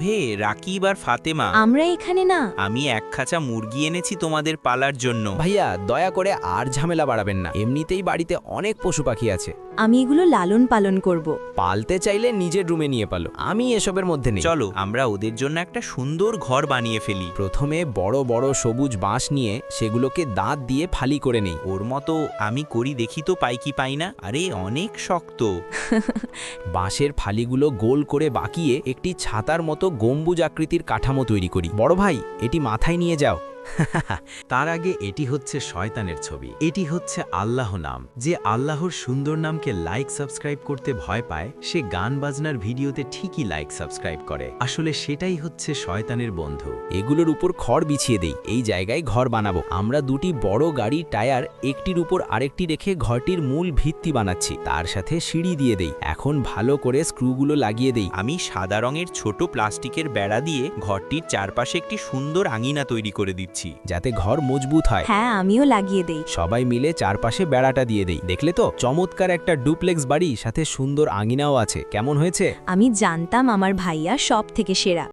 হে রাকিব আর ফাতেমা, আমরা এখানে না। আমি এক খাঁচা মুরগি এনেছি তোমাদের পালার জন্য। ভাইয়া দয়া করে আর ঝামেলা বাড়াবেন না, এমনিতেই বাড়িতে অনেক পশু পাখি আছে। আমি এগুলো লালন পালন করব। পালতে চাইলে নিজের রুমে নিয়ে পালো, আমি এসবের মধ্যে নেই। চলো আমরা ওদের জন্য একটা সুন্দর ঘর বানিয়ে ফেলি। প্রথমে বড় বড় সবুজ বাঁশ নিয়ে সেগুলোকে দাঁত দিয়ে ফালি করে নেই। ওর মতো আমি করি, দেখি তো পাই কি পাই না। আরে অনেক শক্ত। বাঁশের ফালিগুলো গোল করে বাঁকিয়ে একটি ছাতার মতো গম্বুজ আকৃতির কাঠামো তৈরি করি। বড় ভাই, এটি মাথায় নিয়ে যাও। তার আগে এটি হচ্ছে শয়তানের ছবি, এটি হচ্ছে আল্লাহ নাম। যে আল্লাহর সুন্দর নামকে লাইক সাবস্ক্রাইব করতে ভয় পায়, সে গান বাজনার ভিডিওতে ঠিকই লাইক সাবস্ক্রাইব করে। আসলে সেটাই হচ্ছে শয়তানের বন্ধু। এগুলোর উপর খড় বিছিয়ে দেই, এই জায়গায় ঘর বানাবো। আমরা দুটি বড় গাড়ির টায়ার একটির উপর আরেকটি রেখে ঘরটির মূল ভিত্তি বানাচ্ছি, তার সাথে সিঁড়ি দিয়ে দেই। এখন ভালো করে স্ক্রুগুলো লাগিয়ে দেই। আমি সাদা রঙের ছোট প্লাস্টিকের বেড়া দিয়ে ঘরটির চারপাশে একটি সুন্দর আঙিনা তৈরি করে দিচ্ছি, যাতে ঘর মজবুত হয়। হ্যাঁ, আমিও লাগিয়ে দেই। সবাই মিলে চারপাশে বেড়াটা দিয়ে দেই। দেখলে তো, চমৎকার একটা ডুপ্লেক্স বাড়ি, সাথে সুন্দর আঙিনাও আছে। কেমন হয়েছে? আমি জানতাম আমার ভাইয়া সব থেকে সেরা।